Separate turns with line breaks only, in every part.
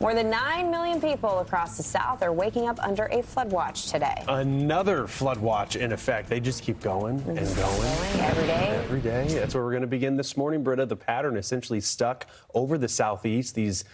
More than 9 million people across the South are waking up under a flood watch today.
Another flood watch in effect. They just keep going and going.
Every day.
Every day. That's where we're going to begin this morning, Britta. The pattern essentially stuck over the southeast. These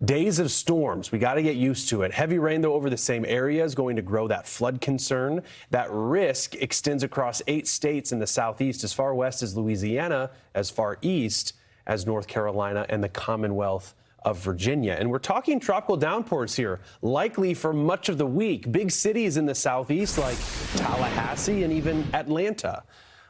days of storms, we got to get used to it. Heavy rain, though, over the same area is going to grow that flood concern. That risk extends across 8 states in the southeast, as far west as Louisiana, as far east as North Carolina and the Commonwealth of Virginia. And we're talking tropical downpours here, likely for much of the week. Big cities in the southeast like Tallahassee and even Atlanta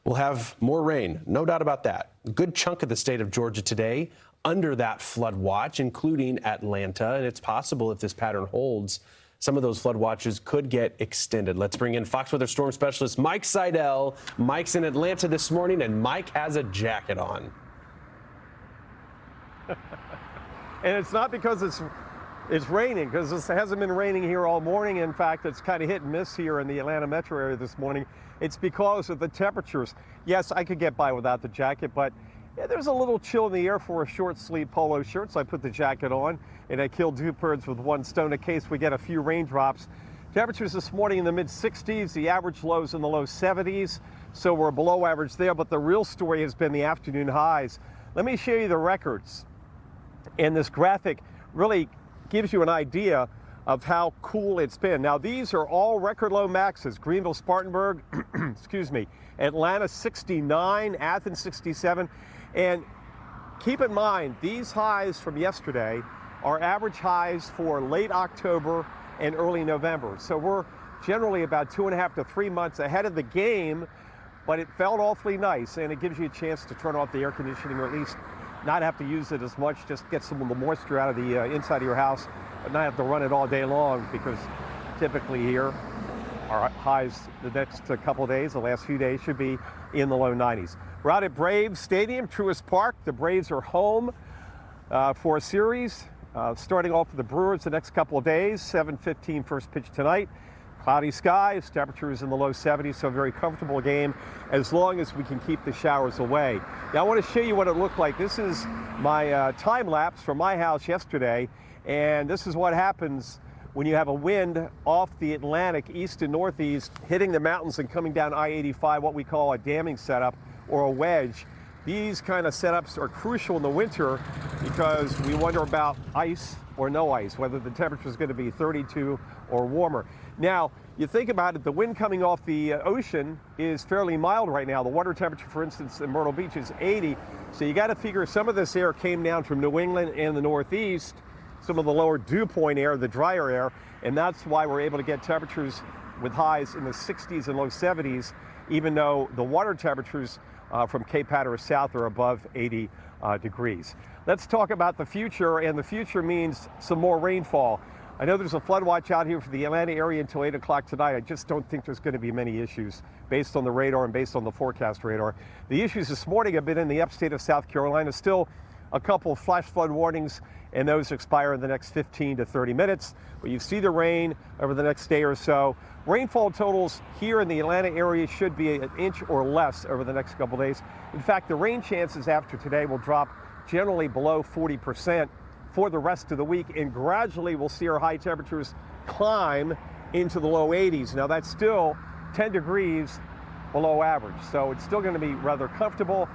will have more rain, no doubt about that. A good chunk of the state of Georgia today under that flood watch, including Atlanta. And it's possible if this pattern holds, some of those flood watches could get extended. Let's bring in Fox Weather storm specialist Mike Seidel. Mike's in Atlanta this morning, and Mike has a jacket on.
And it's not because it's raining, because it hasn't been raining here all morning. In fact, it's kind of hit and miss here in the Atlanta metro area this morning. It's because of the temperatures. Yes, I could get by without the jacket, but yeah, there's a little chill in the air for a short sleeve polo shirt, so I put the jacket on, and I killed 2 birds with 1 stone in case we get a few raindrops. Temperatures this morning in the mid-60s, the average lows in the low 70s, so we're below average there, but the real story has been the afternoon highs. Let me show you the records. And this graphic really gives you an idea of how cool it's been. Now, these are all record low maxes. Greenville, Spartanburg, excuse me, Atlanta 69, Athens 67. And keep in mind, these highs from yesterday are average highs for late October and early November. So we're generally about 2.5 to 3 months ahead of the game, but it felt awfully nice, and it gives you a chance to turn off the air conditioning, or at least not have to use it as much, just get some of the moisture out of the inside of your house, but not have to run it all day long, because typically here, our highs the next couple of days, the last few days, should be in the low 90s. We're out at Braves Stadium, Truist Park. The Braves are home for a series, starting off with the Brewers the next couple of days, 7:15 first pitch tonight. Cloudy skies, temperatures in the low 70s, so a very comfortable game as long as we can keep the showers away. Now I want to show you what it looked like. This is my time lapse from my house yesterday, and this is what happens when you have a wind off the Atlantic, east and northeast, hitting the mountains and coming down I-85, what we call a damming setup or a wedge. These kind of setups are crucial in the winter because we wonder about ice or no ice, whether the temperature is going to be 32 or warmer. Now, you think about it, the wind coming off the ocean is fairly mild right now. The water temperature, for instance, in Myrtle Beach is 80. So you got to figure some of this air came down from New England and the Northeast, some of the lower dew point air, the drier air, and that's why we're able to get temperatures with highs in the 60s and low 70s, even though the water temperatures from Cape Hatteras south are above 80 degrees. Let's talk about the future, and the future means some more rainfall. I know there's a flood watch out here for the Atlanta area until 8 o'clock tonight. I just don't think there's going to be many issues based on the radar and based on the forecast radar. The issues this morning have been in the upstate of South Carolina. Still a couple of flash flood warnings, and those expire in the next 15 to 30 minutes. But you see the rain over the next day or so. Rainfall totals here in the Atlanta area should be an inch or less over the next couple days. In fact, the rain chances after today will drop generally below 40% for the rest of the week, and gradually we'll see our high temperatures climb into the low 80s. Now that's still 10 degrees below average, so it's still going to be rather comfortable,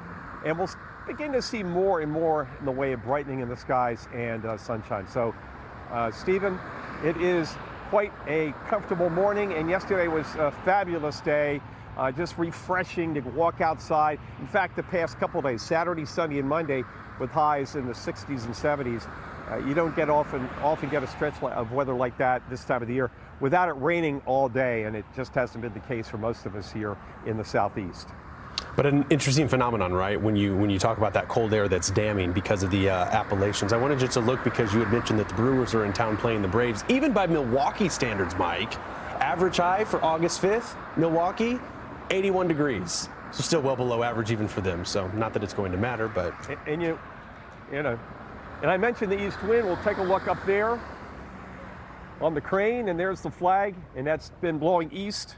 and we'll begin to see more and more in the way of brightening in the skies and sunshine. So, Stephen, it is quite a comfortable morning, and yesterday was a fabulous day. Just refreshing to walk outside. In fact, the past couple of days, Saturday, Sunday, and Monday, with highs in the 60s and 70s, you don't get often get a stretch of weather like that this time of the year without it raining all day, and it just hasn't been the case for most of us here in the southeast.
But an interesting phenomenon, right? When you talk about that cold air that's damming because of the Appalachians. I wanted just to look because you had mentioned that the Brewers are in town playing the Braves. Even by Milwaukee standards, Mike, average high for August 5th, Milwaukee, 81 degrees. So still well below average even for them. So not that it's going to matter, but.
And you know, and I mentioned the east wind. We'll take a look up there on the crane, and there's the flag, and that's been blowing east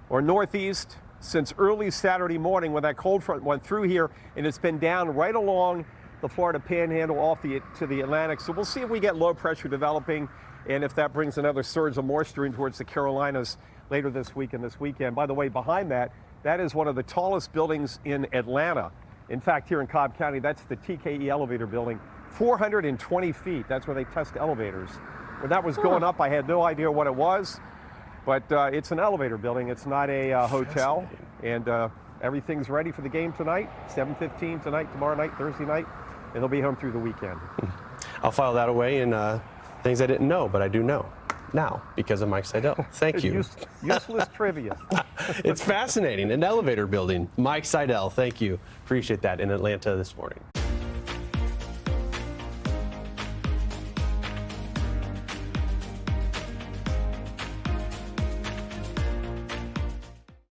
or northeast since early Saturday morning when that cold front went through here, and it's been down right along the Florida Panhandle off to the Atlantic. So we'll see if we get low pressure developing, and if that brings another surge of moisture in towards the Carolinas later this week and this weekend. By the way, behind that is one of the tallest buildings in Atlanta. In fact, here in Cobb County, that's the TKE elevator building, 420 feet. That's where they test elevators. When that was going up, I had no idea what it was, but it's an elevator building. It's not a hotel, and everything's ready for the game tonight, 7:15 tonight, tomorrow night, Thursday night, and they'll be home through the weekend.
I'll file that away in things I didn't know, but I do know now because of Mike Seidel. Thank you.
Useless trivia.
It's fascinating. An elevator building. Mike Seidel, thank you. Appreciate that in Atlanta this morning.